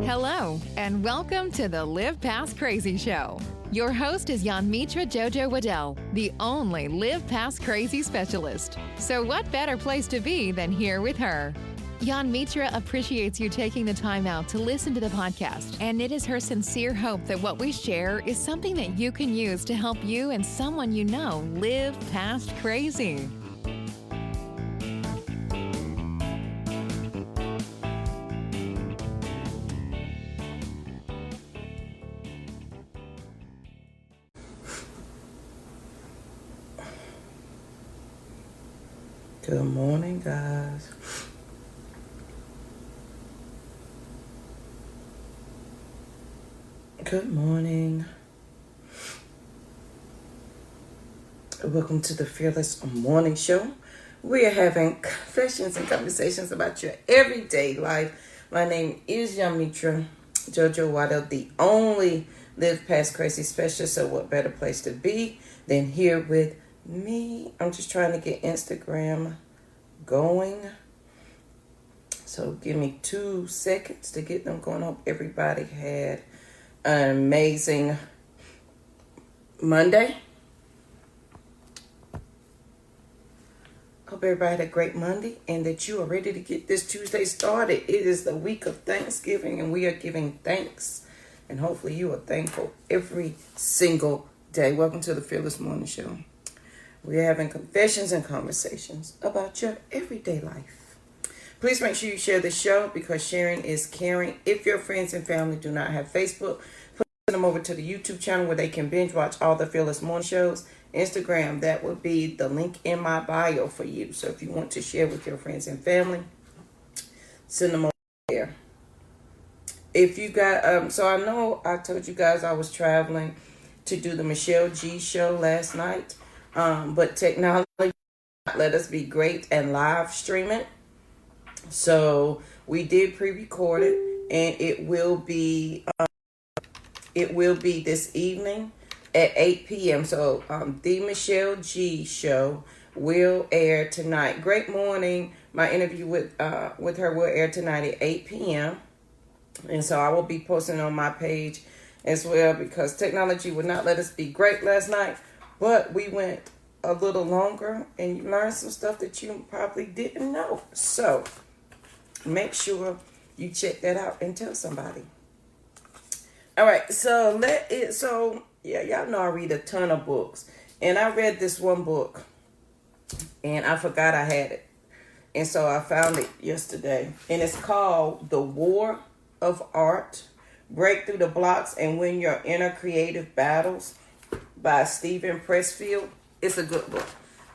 Hello, and welcome to the Live Past Crazy Show. Your host is Yanmitra Jojo Waddell, the only Live Past Crazy specialist. So what better place to be than here with her? Yanmitra appreciates you taking the time out to listen to the podcast, and it is her sincere hope that what we share is something that you can use to help you and someone you know live past crazy. Good morning, guys. Good morning. Welcome to the Fearless Morning Show. We are having confessions and conversations about your everyday life. My name is Yanmitra Jojo Waddell, the only Live Past Crazy specialist. So what better place to be than here with me? I'm just trying to get Instagram going. So give me 2 seconds to get them going. Hope everybody had an amazing Monday. Hope everybody had a great Monday and that you are ready to get this Tuesday started. It is the week of Thanksgiving and we are giving thanks. And hopefully you are thankful every single day. Welcome to the Fearless Morning Show. We're having confessions and conversations about your everyday life. Please make sure you share the show because sharing is caring. If your friends and family do not have Facebook, please send them over to the YouTube channel where they can binge watch all the Fearless Morning shows. Instagram, that would be the link in my bio for you. So if you want to share with your friends and family, send them over there. If you got, so I know I told you guys I was traveling to do the Michelle G show last night. But technology let us be great and live stream it. So we did pre-record it, and it will be this evening at 8 p.m. So the Michelle G show will air tonight. Great morning. My interview with her will air tonight at 8 p.m. And so I will be posting on my page as well because technology would not let us be great last night. But we went a little longer and you learned some stuff that you probably didn't know. So make sure you check that out and tell somebody. All right, so y'all know I read a ton of books. And I read this one book and I forgot I had it. And so I found it yesterday. And it's called The War of Art, Break Through the Blocks and Win Your Inner Creative Battles by Steven Pressfield. It's a good book.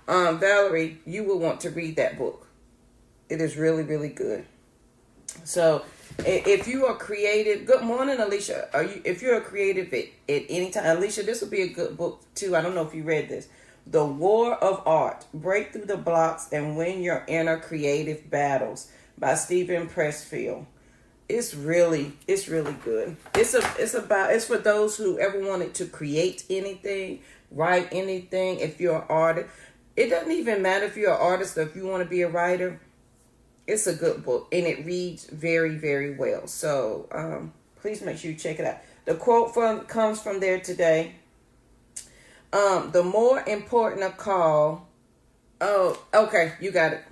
Valerie, you will want to read that book. It is really, really good. So if you are creative, good morning, Alicia. If you're a creative at any time, Alicia, this will be a good book too. I don't know if you read this. The War of Art, Break Through the Blocks and Win Your Inner Creative Battles by Steven Pressfield. It's really good. It's for those who ever wanted to create anything, write anything. If you're an artist, it doesn't even matter if you're an artist or if you want to be a writer. It's a good book and it reads very, very well. So please make sure you check it out. The quote comes from there today. The more important a call. Oh, okay, you got it.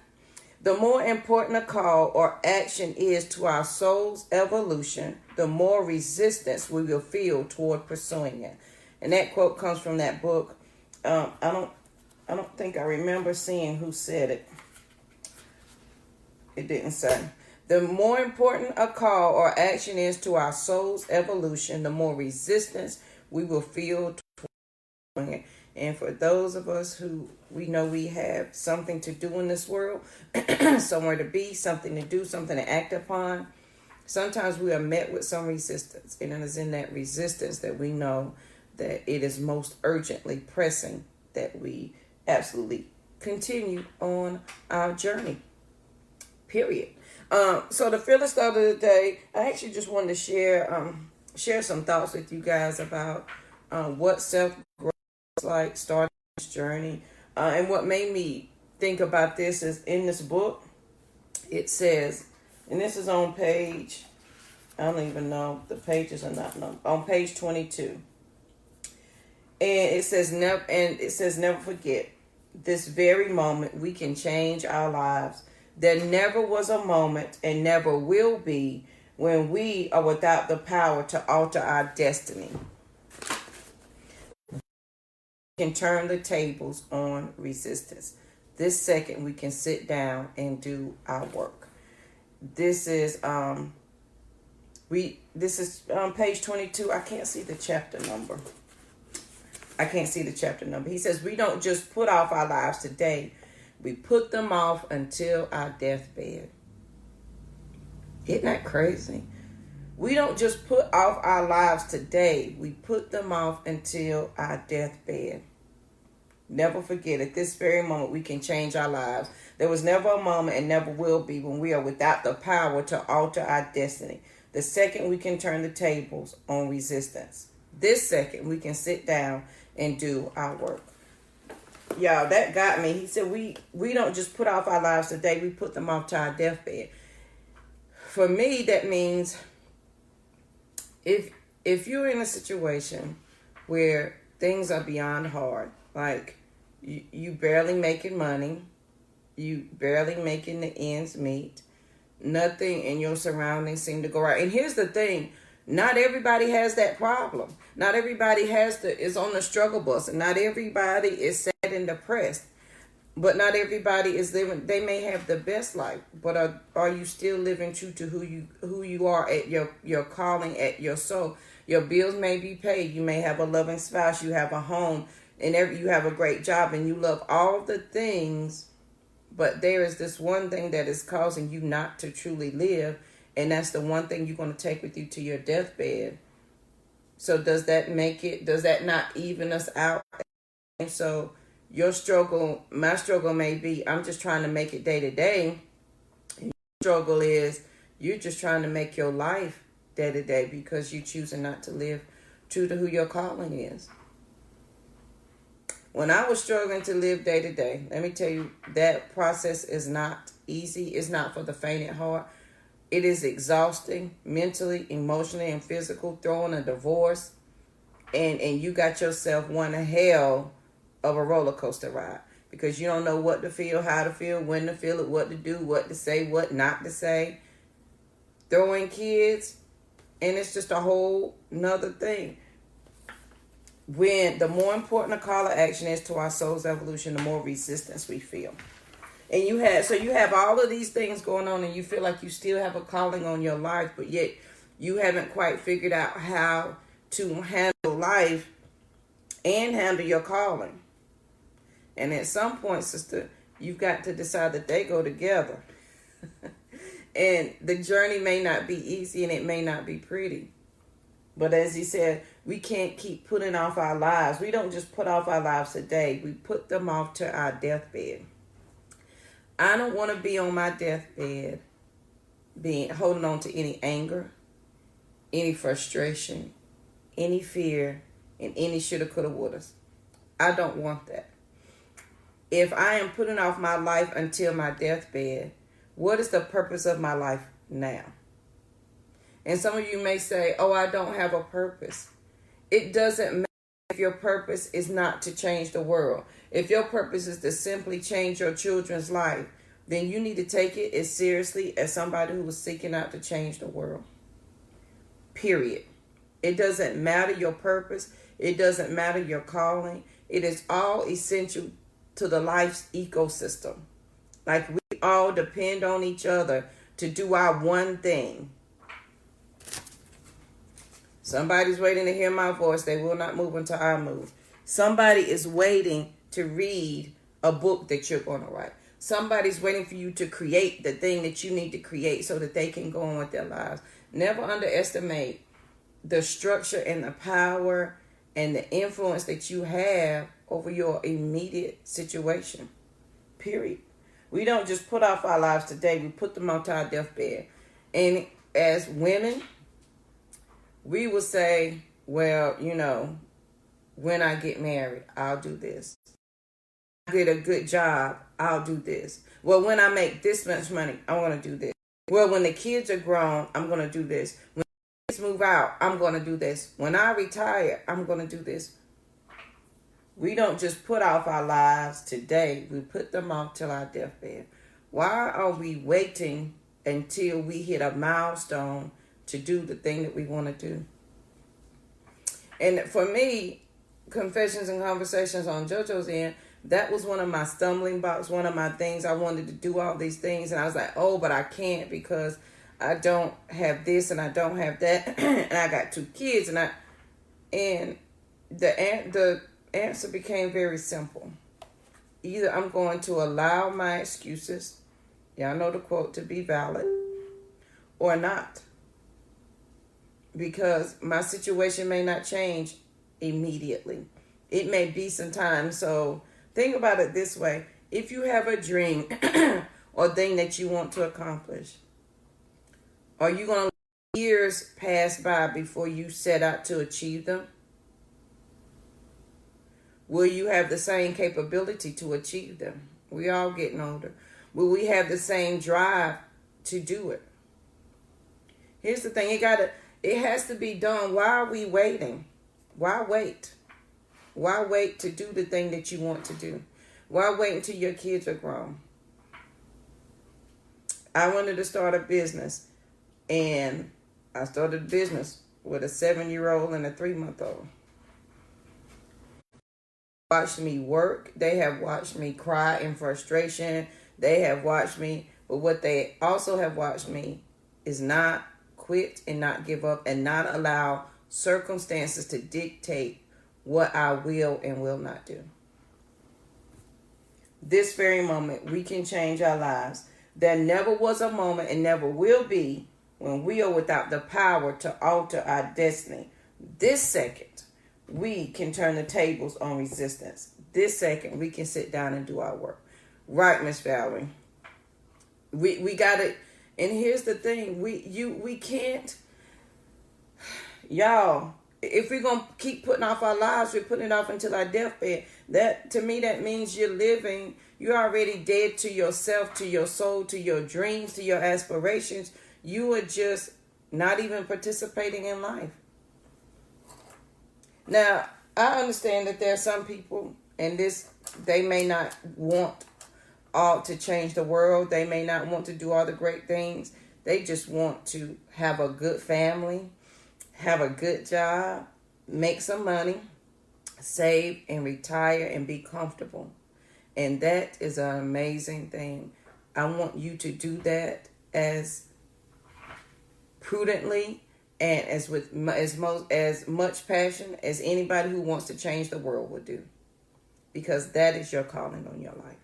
The more important a call or action is to our soul's evolution, the more resistance we will feel toward pursuing it. And that quote comes from that book. I don't think I remember seeing who said it. It didn't say. The more important a call or action is to our soul's evolution, the more resistance we will feel toward pursuing it. And for those of us who we know we have something to do in this world, somewhere to be, something to do, something to act upon, sometimes we are met with some resistance. And it is in that resistance that we know that it is most urgently pressing that we absolutely continue on our journey. Period. So the fearless thought of the day, I actually just wanted to share some thoughts with you guys about what self-growth like starting this journey. And what made me think about this is in this book, it says, and this is on page I don't even know. The pages are not numbered. On page 22. And it says never forget, this very moment we can change our lives. There never was a moment and never will be when we are without the power to alter our destiny. We can turn the tables on resistance. This second we can sit down and do our work. This is page 22. I can't see the chapter number. He says we don't just put off our lives today. We put them off until our deathbed. Isn't that crazy? We don't just put off our lives today. We put them off until our deathbed. Never forget, at this very moment, we can change our lives. There was never a moment and never will be when we are without the power to alter our destiny. The second we can turn the tables on resistance. This second we can sit down and do our work. Y'all, that got me. He said we don't just put off our lives today, we put them off to our deathbed. For me, that means if you're in a situation where things are beyond hard, like you barely making money, you barely making the ends meet, nothing in your surroundings seem to go right. And here's the thing, not everybody has that problem. Not everybody is on the struggle bus, and not everybody is sad and depressed. But not everybody is living. They may have the best life, but are you still living true to who you are at your calling, at your soul? Your bills may be paid. You may have a loving spouse. You have a home, and you have a great job, and you love all the things. But there is this one thing that is causing you not to truly live, and that's the one thing you're going to take with you to your deathbed. So does that not even us out? And so your struggle, my struggle may be, I'm just trying to make it day to day. Your struggle is you're just trying to make your life day to day because you're choosing not to live true to who your calling is. When I was struggling to live day to day, let me tell you, that process is not easy. It's not for the faint at heart. It is exhausting mentally, emotionally, and physically. Throwing a divorce, and you got yourself one hell of a roller coaster ride because you don't know what to feel, how to feel, when to feel it, what to do, what to say, what not to say. Throwing kids, and it's just a whole nother thing. When the more important a call to action is to our soul's evolution, the more resistance we feel. And you have all of these things going on, and you feel like you still have a calling on your life, but yet you haven't quite figured out how to handle life and handle your calling. And at some point, sister, you've got to decide that they go together. And the journey may not be easy and it may not be pretty. But as he said, we can't keep putting off our lives. We don't just put off our lives today. We put them off to our deathbed. I don't want to be on my deathbed holding on to any anger, any frustration, any fear, and any shoulda, coulda, wouldas. I don't want that. If I am putting off my life until my deathbed, what is the purpose of my life now? And some of you may say, oh, I don't have a purpose. It doesn't matter if your purpose is not to change the world. If your purpose is to simply change your children's life, then you need to take it as seriously as somebody who was seeking out to change the world. Period. It doesn't matter your purpose. It doesn't matter your calling. It is all essential to the life's ecosystem. Like we all depend on each other to do our one thing. Somebody's waiting to hear my voice. They will not move until I move. Somebody is waiting to read a book that you're going to write. Somebody's waiting for you to create the thing that you need to create so that they can go on with their lives. Never underestimate the structure and the power and the influence that you have over your immediate situation. Period. We don't just put off our lives today. We put them onto our deathbed. And as women, we will say, well, when I get married, I'll do this. I get a good job, I'll do this. Well, when I make this much money, I want to do this. Well, when the kids are grown, I'm going to do this. When move out, I'm going to do this. When I retire, I'm going to do this. We don't just put off our lives today. We put them off till our deathbed. Why are we waiting until we hit a milestone to do the thing that we want to do? And for me, Confessions and Conversations on JoJo's end, that was one of my stumbling blocks, one of my things. I wanted to do all these things, and I was like, oh, but I can't because I don't have this and I don't have that, and I got 2 kids, and the answer became very simple. Either I'm going to allow my excuses, y'all know the quote, to be valid, or not. Because my situation may not change immediately. It may be some time. So think about it this way. If you have a dream or thing that you want to accomplish, are you going to let years pass by before you set out to achieve them? Will you have the same capability to achieve them? We all getting older. Will we have the same drive to do it? Here's the thing. It has to be done. Why are we waiting? Why wait? Why wait to do the thing that you want to do? Why wait until your kids are grown? I wanted to start a business, and I started a business with a 7-year-old and a 3-month-old. Watched me work. They have watched me cry in frustration. They have watched me, but what they also have watched me is not quit and not give up and not allow circumstances to dictate what I will and will not do. This very moment, we can change our lives. There never was a moment and never will be when we are without the power to alter our destiny. This second, we can turn the tables on resistance. This second, we can sit down and do our work. Right, Miss Valerie. We got it. And here's the thing. We can't. Y'all, if we're going to keep putting off our lives, we're putting it off until our deathbed. That, to me, that means you're already dead to yourself, to your soul, to your dreams, to your aspirations. You are just not even participating in life. Now, I understand that there are some people, and they may not want all to change the world. They may not want to do all the great things. They just want to have a good family, have a good job, make some money, save and retire and be comfortable. And that is an amazing thing. I want you to do that as prudently and as much passion as anybody who wants to change the world would do. Because that is your calling on your life.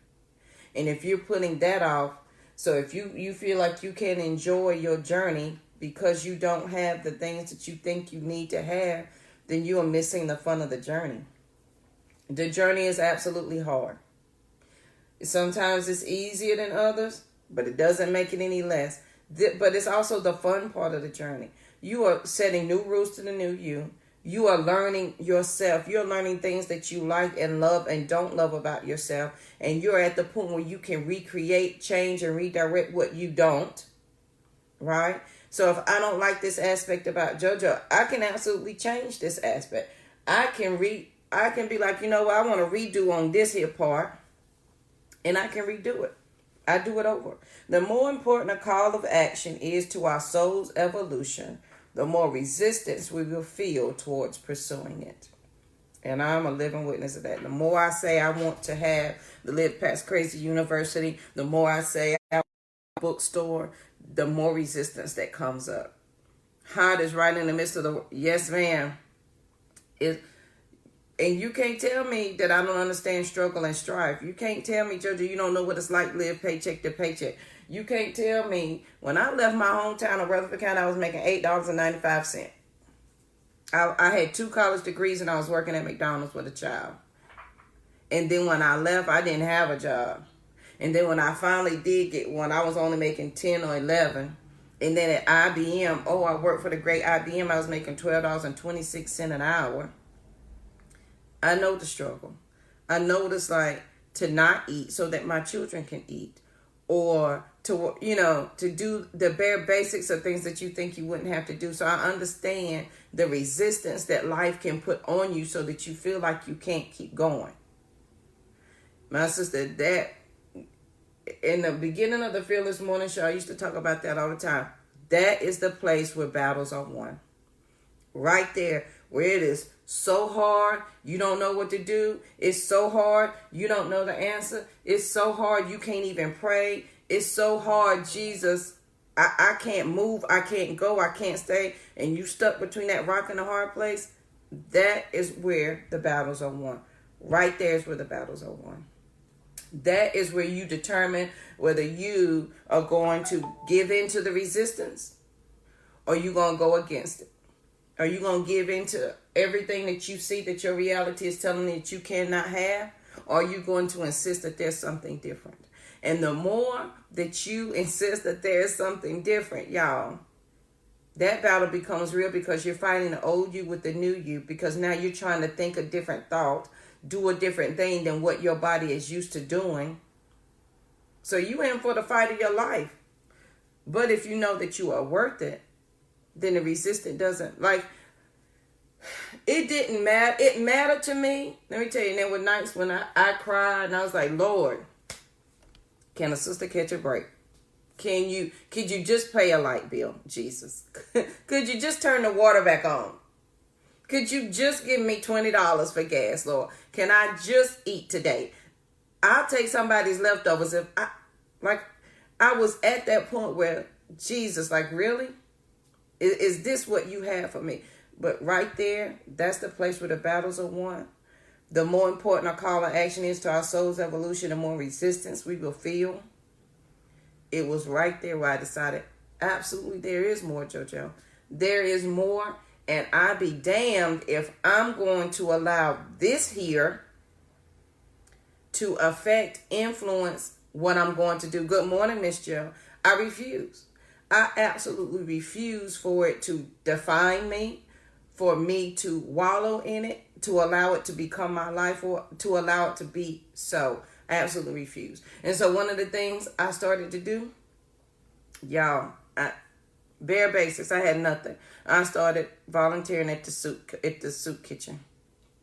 And if you're putting that off, so if you feel like you can't enjoy your journey because you don't have the things that you think you need to have, then you are missing the fun of the journey. The journey is absolutely hard. Sometimes it's easier than others, but it doesn't make it any less. But it's also the fun part of the journey. You are setting new rules to the new you. You are learning yourself. You're learning things that you like and love and don't love about yourself. And you're at the point where you can recreate, change, and redirect what you don't. Right? So if I don't like this aspect about JoJo, I can absolutely change this aspect. I can be like, you know what, I want to redo on this here part. And I can redo it. I do it over. The more important a call of action is to our soul's evolution, the more resistance we will feel towards pursuing it. And I'm a living witness of that. The more I say I want to have the Live Past Crazy University, the more I say I want a bookstore, the more resistance that comes up. Heart is right in the midst of the, yes ma'am. And you can't tell me that I don't understand struggle and strife. You can't tell me, JoJo, you don't know what it's like to live paycheck to paycheck. You can't tell me when I left my hometown of Rutherford County, I was making $8.95. I had 2 college degrees and I was working at McDonald's with a child. And then when I left, I didn't have a job. And then when I finally did get one, I was only making 10 or 11. And then at IBM, I worked for the great IBM. I was making $12.26 an hour. I know the struggle. I know what it's like to not eat so that my children can eat. or to do the bare basics of things that you think you wouldn't have to do. So I understand the resistance that life can put on you so that you feel like you can't keep going. My sister, that in the beginning of the Fearless Morning Show, I used to talk about that all the time. That is the place where battles are won. Right there, where it is so hard, you don't know what to do. It's so hard, you don't know the answer. It's so hard, you can't even pray. It's so hard, Jesus, I can't move, I can't go, I can't stay. And you stuck between that rock and a hard place. That is where the battles are won. Right there is where the battles are won. That is where you determine whether you are going to give in to the resistance or you going to go against it. Are you going to give in to everything that you see that your reality is telling you that you cannot have? Or are you going to insist that there's something different? And the more that you insist that there is something different, y'all, that battle becomes real because you're fighting the old you with the new you, because now you're trying to think a different thought, do a different thing than what your body is used to doing. So you in for the fight of your life. But if you know that you are worth it, then the resistance doesn't, like, it didn't matter. It mattered to me. Let me tell you, there were nights when I cried and I was like, Lord, can a sister catch a break? Could you just pay a light bill, Jesus? Could you just turn the water back on? Could you just give me $20 for gas, Lord? Can I just eat today? I'll take somebody's leftovers. If I was at that point where, Jesus, like, really? Is this what you have for me? But right there, that's the place where the battles are won. The more important our call and action is to our soul's evolution, the more resistance we will feel. It was right there where I decided, absolutely, there is more, JoJo. There is more, and I be damned if I'm going to allow this here to affect, influence what I'm going to do. Good morning, Miss Joe. I refuse. I absolutely refuse for it to define me, for me to wallow in it, to allow it to become my life, or to allow it to be so. I absolutely refuse. And so one of the things I started to do, y'all, bare basics, I had nothing. I started volunteering at the soup kitchen.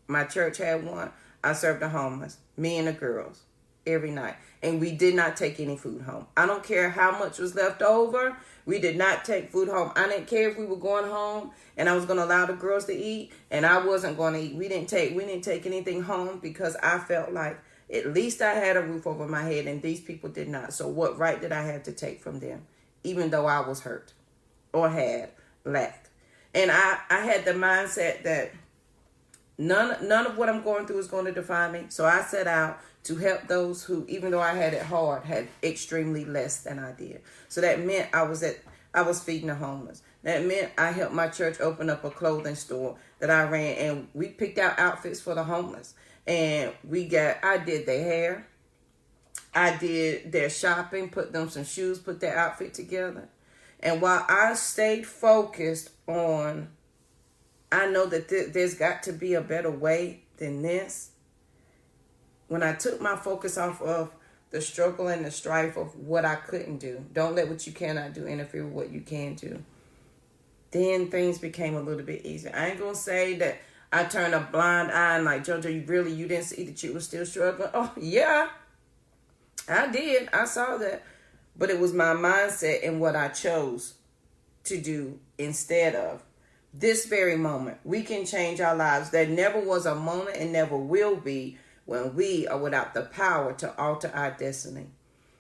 My church had one. I served the homeless, me and the girls, every night. And we did not take any food home. I don't care how much was left over. We did not take food home. I didn't care if we were going home and I was going to allow the girls to eat and I wasn't going to eat. We didn't take anything home because I felt like at least I had a roof over my head and these people did not. So what right did I have to take from them, even though I was hurt or had lacked? And I had the mindset that none of what I'm going through is going to define me. So I set out to help those who, even though I had it hard, had extremely less than I did. So that meant I was feeding the homeless. That meant I helped my church open up a clothing store that I ran, and we picked out outfits for the homeless. And I did their hair. I did their shopping, put them some shoes, put their outfit together. And while I stayed focused on, I know that there's got to be a better way than this. When I took my focus off of the struggle and the strife of what I couldn't do, don't let what you cannot do interfere with what you can do, then things became a little bit easier. I ain't going to say that I turned a blind eye and like, JoJo, you didn't see that you were still struggling? Oh, yeah, I did. I saw that. But it was my mindset and what I chose to do instead of this very moment. We can change our lives. There never was a moment and never will be when we are without the power to alter our destiny.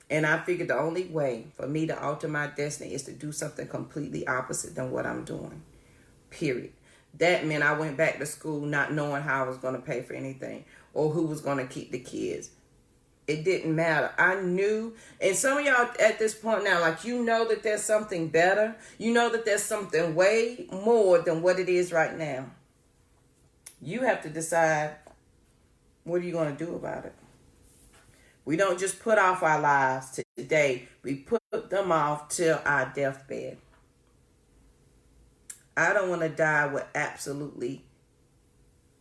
And I figured the only way for me to alter my destiny is to do something completely opposite than what I'm doing. Period. That meant I went back to school not knowing how I was going to pay for anything or who was going to keep the kids. It didn't matter. I knew, and some of y'all at this point now, like, you know that there's something better. You know that there's something way more than what it is right now. You have to decide, what are you going to do about it? We don't just put off our lives to today. We put them off till our deathbed. I don't want to die with absolutely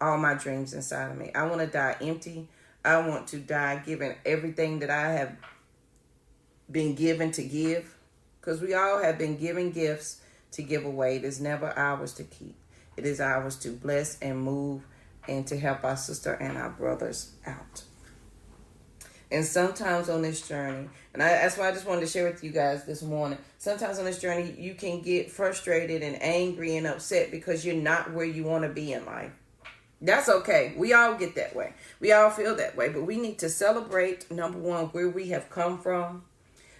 all my dreams inside of me. I want to die empty. I want to die giving everything that I have been given to give, because we all have been given gifts to give away. It is never ours to keep. It is ours to bless and move and to help our sister and our brothers out. And sometimes on this journey, and that's why I just wanted to share with you guys this morning, sometimes on this journey you can get frustrated and angry and upset because you're not where you want to be in life. That's okay. We all get that way. We all feel that way. But we need to celebrate, number one, where we have come from,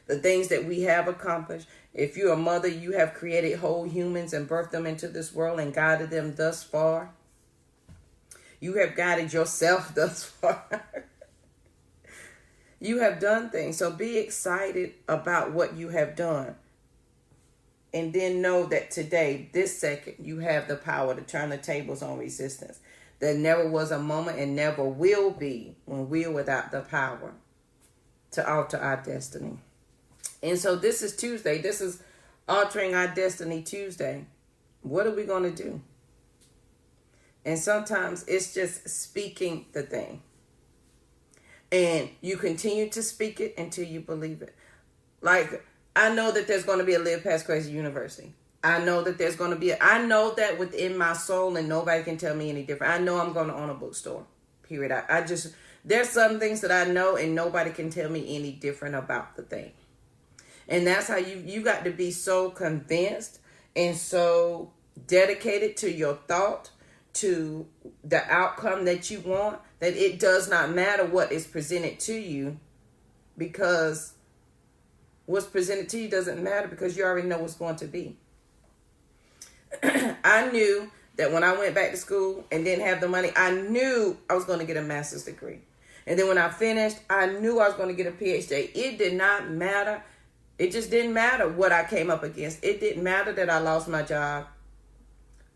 the things that we have accomplished. If you're a mother, you have created whole humans and birthed them into this world and guided them thus far. You have guided yourself thus far. You have done things. So be excited about what you have done. And then know that today, this second, you have the power to turn the tables on resistance. There never was a moment and never will be when we are without the power to alter our destiny. And so this is Tuesday. This is Altering Our Destiny Tuesday. What are we going to do? And sometimes it's just speaking the thing. And you continue to speak it until you believe it. Like, I know that there's going to be a Live Past Crazy University. I know that there's going to be I know that within my soul, and nobody can tell me any different. I know I'm going to own a bookstore, period. There's some things that I know and nobody can tell me any different about the thing. And that's how you got to be so convinced and so dedicated to your thought, to the outcome that you want, that it does not matter what is presented to you, because what's presented to you doesn't matter because you already know what's going to be. I knew that when I went back to school and didn't have the money, I knew I was going to get a master's degree. And then when I finished, I knew I was going to get a PhD. It did not matter. It just didn't matter what I came up against. It didn't matter that I lost my job.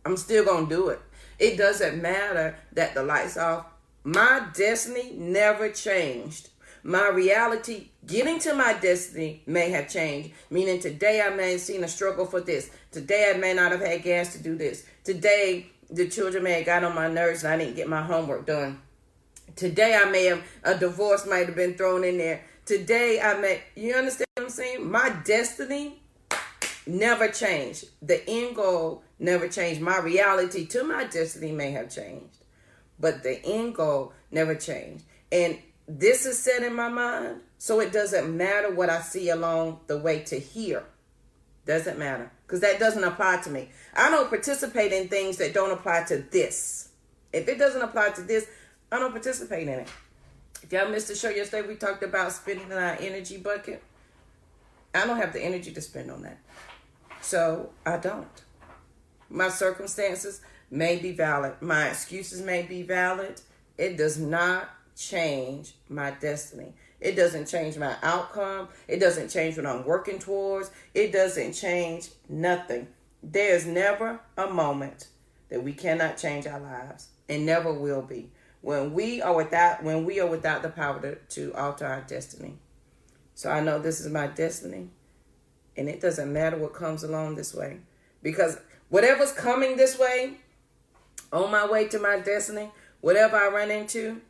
I'm still going to do it. It doesn't matter that the lights off. My destiny never changed. My reality, getting to my destiny, may have changed. Meaning today I may have seen a struggle for this. Today I may not have had gas to do this. Today the children may have got on my nerves and I didn't get my homework done. Today a divorce might have been thrown in there. Today you understand what I'm saying? My destiny never changed. The end goal never changed. My reality to my destiny may have changed, but the end goal never changed. And this is set in my mind, so it doesn't matter what I see along the way to here. Doesn't matter, because that doesn't apply to me. I don't participate in things that don't apply to this. If it doesn't apply to this, I don't participate in it. If y'all missed the show yesterday, we talked about spending our energy bucket. I don't have the energy to spend on that. So I don't. My circumstances may be valid. My excuses may be valid. It does not change my destiny. It doesn't change my outcome. It doesn't change what I'm working towards. It doesn't change nothing. There's never a moment that we cannot change our lives, and never will be, when we are without the power to alter our destiny. So I know this is my destiny, and it doesn't matter what comes along this way, because whatever's coming this way, on my way to my destiny, whatever I run into,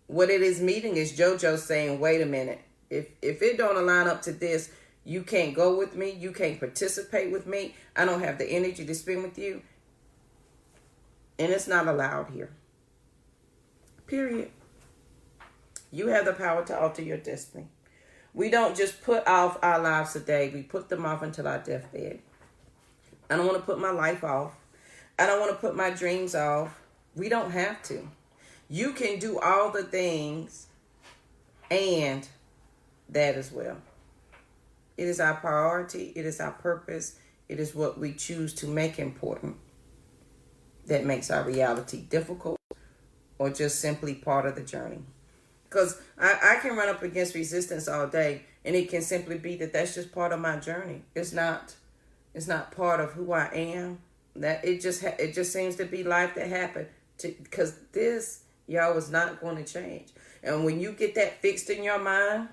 what it is meeting is JoJo saying, wait a minute, if it don't align up to this, you can't go with me, you can't participate with me, I don't have the energy to spend with you, and it's not allowed here. Period. You have the power to alter your destiny. We don't just put off our lives today, we put them off until our deathbed. I don't want to put my life off. I don't want to put my dreams off. We don't have to. You can do all the things and that as well. It is our priority. It is our purpose. It is what we choose to make important that makes our reality difficult or just simply part of the journey. Because I can run up against resistance all day, and it can simply be that that's just part of my journey. It's not part of who I am. That it just seems to be life that happened. Because this, y'all, is not going to change. And when you get that fixed in your mind,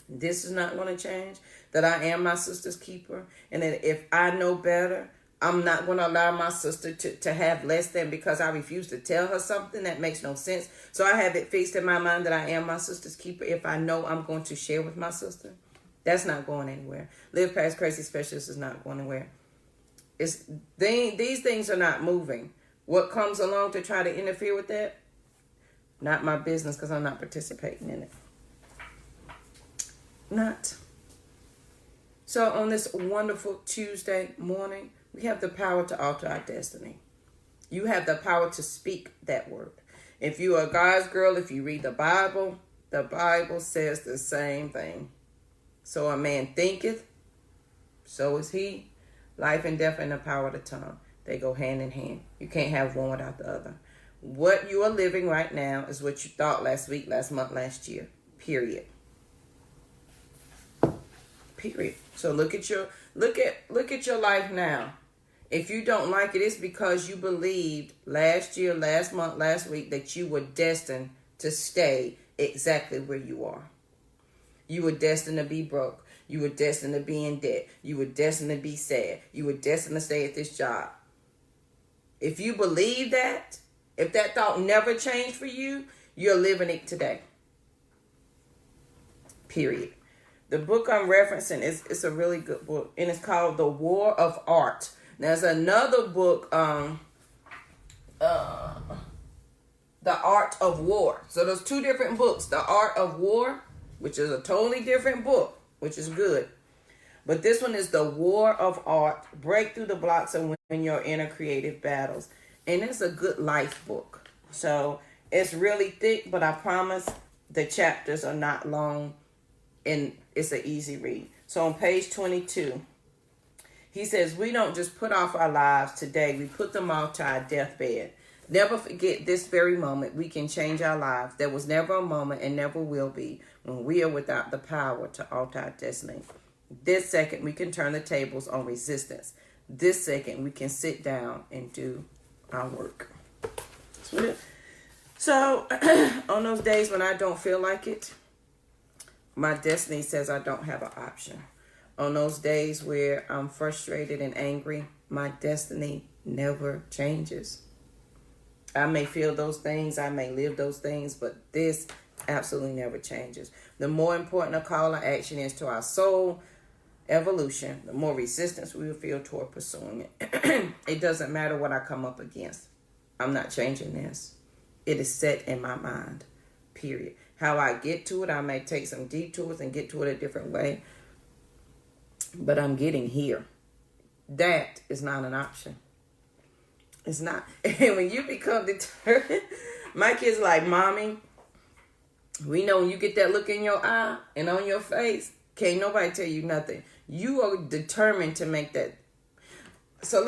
this is not going to change, that I am my sister's keeper, and that if I know better, I'm not going to allow my sister to have less than because I refuse to tell her something that makes no sense. So I have it fixed in my mind that I am my sister's keeper if I know I'm going to share with my sister. That's not going anywhere. Live Past Crazy Specialist is not going anywhere. These things are not moving. What comes along to try to interfere with that? Not my business, because I'm not participating in it. Not. So on this wonderful Tuesday morning, we have the power to alter our destiny. You have the power to speak that word. If you are a God's girl, if you read the Bible says the same thing. So a man thinketh, so is he. Life and death and the power of the tongue. They go hand in hand. You can't have one without the other. What you are living right now is what you thought last week, last month, last year. Period. Period. So look at your life now. If you don't like it, it's because you believed last year, last month, last week that you were destined to stay exactly where you are. You were destined to be broke. You were destined to be in debt. You were destined to be sad. You were destined to stay at this job. If you believe that, if that thought never changed for you, you're living it today. Period. The book I'm referencing is a really good book, and it's called The War of Art. There's another book, The Art of War. So there's two different books. The Art of War, which is a totally different book, which is good. But this one is The War of Art. Break through the blocks and win your inner creative battles. And it's a good life book. So it's really thick, but I promise the chapters are not long and it's an easy read. So on page 22, he says, we don't just put off our lives today. We put them off to our deathbed. Never forget this very moment we can change our lives. There was never a moment and never will be when we are without the power to alter our destiny. This second, we can turn the tables on resistance. This second, we can sit down and do our work. So, on those days when I don't feel like it, my destiny says I don't have an option. On those days where I'm frustrated and angry, my destiny never changes. I may feel those things, I may live those things, but this absolutely never changes. The more important a call or action is to our soul evolution, the more resistance we will feel toward pursuing it. It doesn't matter what I come up against. I'm not changing this. It is set in my mind, period. How I get to it, I may take some detours and get to it a different way, but I'm getting here. That is not an option. It's not. And when you become determined, my kids are like, Mommy, we know when you get that look in your eye and on your face, can't nobody tell you nothing. You are determined to make that. So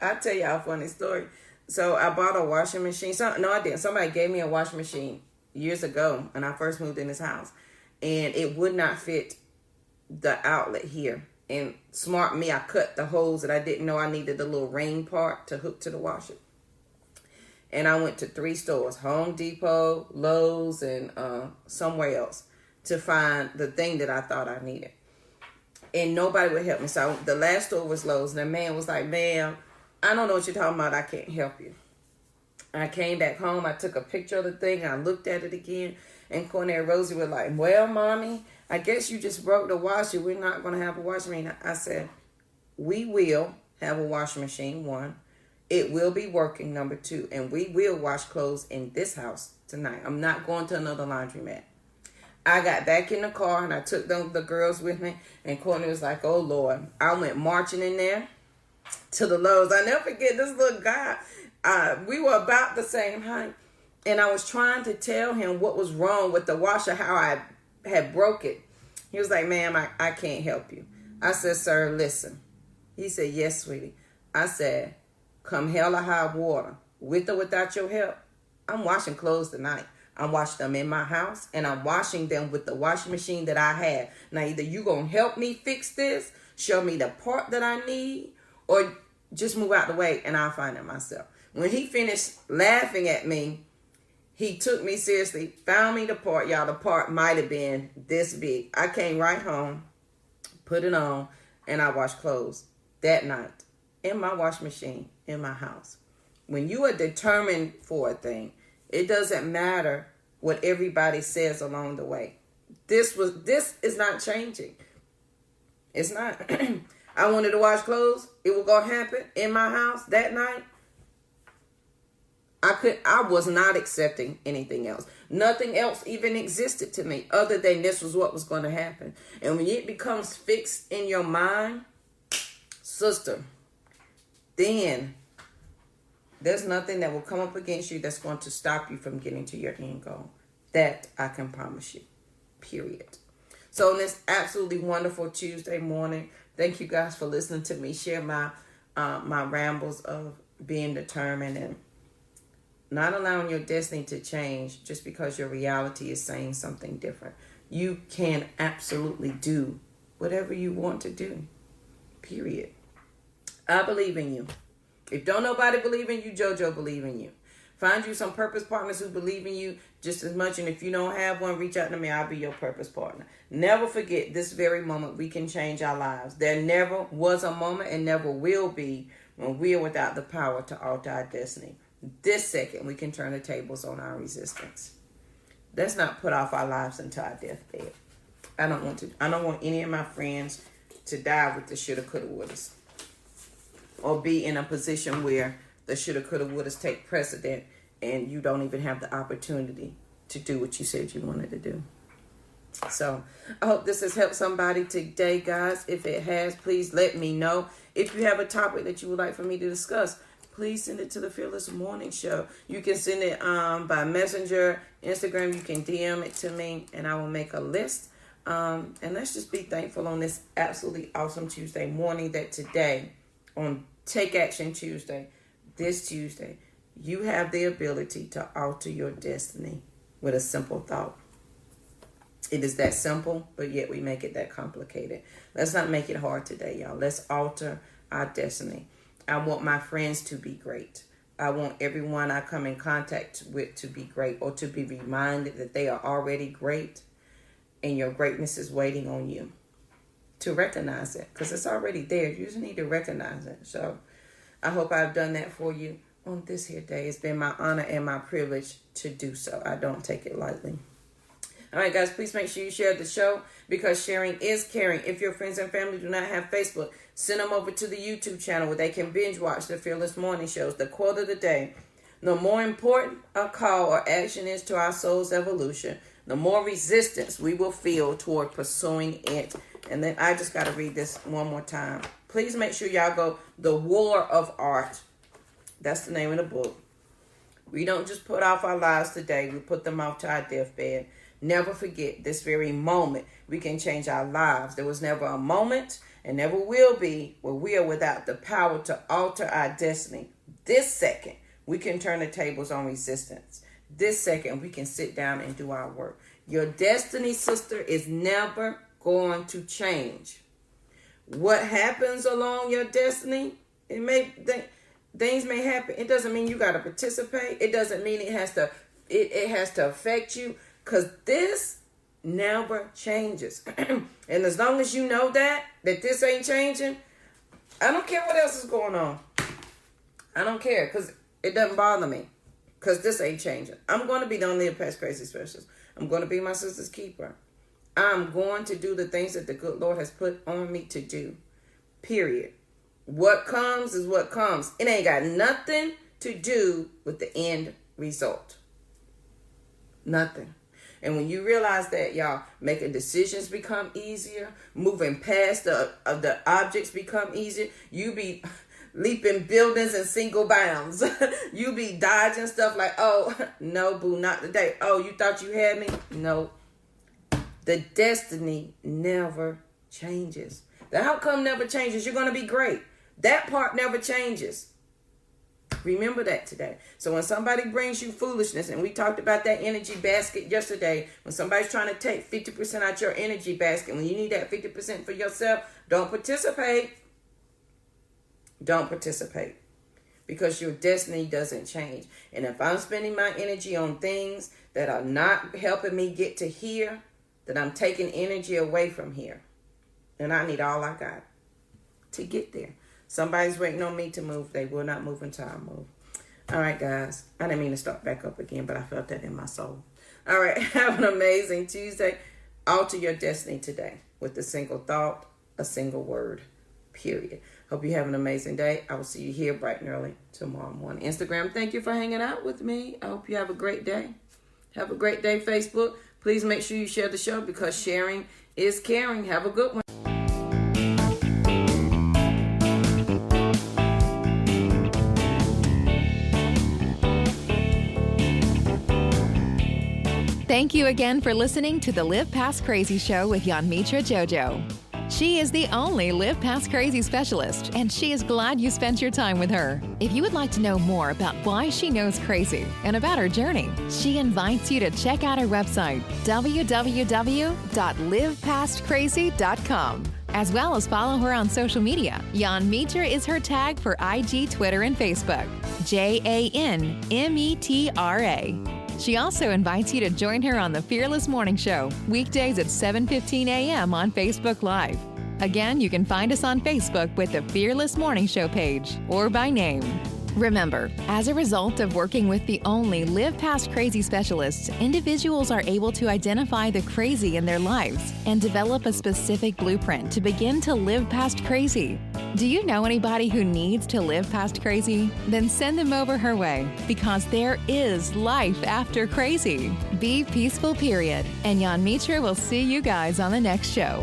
I'll tell y'all a funny story. So I bought a washing machine. No, I didn't. Somebody gave me a washing machine years ago when I first moved in this house. And it would not fit the outlet here. And smart me, I cut the holes that I didn't know I needed the little ring part to hook to the washer. And I went to 3 stores, Home Depot, Lowe's, and somewhere else to find the thing that I thought I needed. And nobody would help me. So the last store was Lowe's. And the man was like, ma'am, I don't know what you're talking about. I can't help you. I came back home. I took a picture of the thing. I looked at it again. And Cornell and Rosie were like, well, Mommy, I guess you just broke the washer. We're not going to have a washing machine. I said, we will have a washing machine, 1. It will be working, number 2. And we will wash clothes in this house tonight. I'm not going to another laundromat. I got back in the car and I took the girls with me. And Courtney was like, oh, Lord. I went marching in there to the Lowe's. I never forget this little guy. We were about the same height. And I was trying to tell him what was wrong with the washer, how I had broke it. He was like, ma'am, I can't help you. I said, sir, listen. He said, yes, sweetie. I said, come hell or high water, with or without your help, I'm washing clothes tonight. I'm washing them in my house, and I'm washing them with the washing machine that I have. Now, either you going to help me fix this, show me the part that I need, or just move out the way, and I'll find it myself. When he finished laughing at me, he took me seriously, found me the part. Y'all, the part might have been this big. I came right home, put it on, and I washed clothes that night in my washing machine in my house. When you are determined for a thing, it doesn't matter what everybody says along the way. This is not changing. It's not. I wanted to wash clothes. It was going to happen in my house that night. I was not accepting anything else. Nothing else even existed to me other than this was what was going to happen. And when it becomes fixed in your mind, sister, then there's nothing that will come up against you that's going to stop you from getting to your end goal. That I can promise you. Period. So on this absolutely wonderful Tuesday morning, thank you guys for listening to me share my rambles of being determined and not allowing your destiny to change just because your reality is saying something different. You can absolutely do whatever you want to do. Period. I believe in you. If don't nobody believe in you, JoJo believe in you. Find you some purpose partners who believe in you just as much. And if you don't have one, reach out to me. I'll be your purpose partner. Never forget this very moment we can change our lives. There never was a moment and never will be when we are without the power to alter our destiny. This second, we can turn the tables on our resistance. Let's not put off our lives until our deathbed. I don't want any of my friends to die with the shoulda, coulda, wouldas, or be in a position where the shoulda, coulda, wouldas take precedent and you don't even have the opportunity to do what you said you wanted to do. So I hope this has helped somebody today, guys. If it has, please let me know. If you have a topic that you would like for me to discuss, please send it to the Fearless Morning Show. You can send it by Messenger, Instagram. You can DM it to me, and I will make a list. And let's just be thankful on this absolutely awesome Tuesday morning that today, on Take Action Tuesday, this Tuesday, you have the ability to alter your destiny with a simple thought. It is that simple, but yet we make it that complicated. Let's not make it hard today, y'all. Let's alter our destiny. I want my friends to be great. I want everyone I come in contact with to be great, or to be reminded that they are already great and your greatness is waiting on you to recognize it, because it's already there. You just need to recognize it. So I hope I've done that for you on this here day. It's been my honor and my privilege to do so. I don't take it lightly. All right, guys, please make sure you share the show, because sharing is caring. If your friends and family do not have Facebook, send them over to the YouTube channel where they can binge watch the Fearless Morning Shows. The quote of the day: the more important a call or action is to our soul's evolution, the more resistance we will feel toward pursuing it. And then I just got to read this one more time. Please make sure y'all go The War of Art. That's the name of the book. We don't just put off our lives today. We put them off to our deathbed. Never forget this very moment we can change our lives. There was never a moment and never will be where we are without the power to alter our destiny. This second, we can turn the tables on resistance. This second, we can sit down and do our work. Your destiny, sister, is never going to change. What happens along your destiny, things may happen. It doesn't mean you got to participate. It doesn't mean it has to affect you. Because this never changes. And as long as you know that this ain't changing, I don't care what else is going on. I don't care, because it doesn't bother me. Because this ain't changing. I'm going to be the Live Past Crazy Specialist. I'm going to be my sister's keeper. I'm going to do the things that the good Lord has put on me to do. Period. What comes is what comes. It ain't got nothing to do with the end result. Nothing. And when you realize that, y'all, making decisions become easier, moving past the objects become easier. You be leaping buildings in single bounds. You be dodging stuff like, oh, no, boo, not today. Oh, you thought you had me? No. The destiny never changes. The outcome never changes. You're going to be great. That part never changes. Remember that today. So when somebody brings you foolishness, and we talked about that energy basket yesterday, when somebody's trying to take 50% out your energy basket, when you need that 50% for yourself, don't participate. Don't participate. Because your destiny doesn't change. And if I'm spending my energy on things that are not helping me get to here, then I'm taking energy away from here. And I need all I got to get there. Somebody's waiting on me to move. They will not move until I move. All right, guys. I didn't mean to start back up again, but I felt that in my soul. All right. Have an amazing Tuesday. Alter your destiny today with a single thought, a single word, period. Hope you have an amazing day. I will see you here bright and early tomorrow morning. Instagram, thank you for hanging out with me. I hope you have a great day. Have a great day, Facebook. Please make sure you share the show because sharing is caring. Have a good one. Thank you again for listening to the Live Past Crazy Show with Yanmitra Jojo. She is the only Live Past Crazy specialist, and she is glad you spent your time with her. If you would like to know more about why she knows crazy and about her journey, she invites you to check out her website, www.livepastcrazy.com, as well as follow her on social media. Yanmitra is her tag for IG, Twitter, and Facebook. JANMETRA. She also invites you to join her on the Fearless Morning Show, weekdays at 7:15 a.m. on Facebook Live. Again, you can find us on Facebook with the Fearless Morning Show page or by name. Remember, as a result of working with the only Live Past Crazy specialists, individuals are able to identify the crazy in their lives and develop a specific blueprint to begin to live past crazy. Do you know anybody who needs to live past crazy? Then send them over her way, because there is life after crazy. Be peaceful, period. And Yanmitra will see you guys on the next show.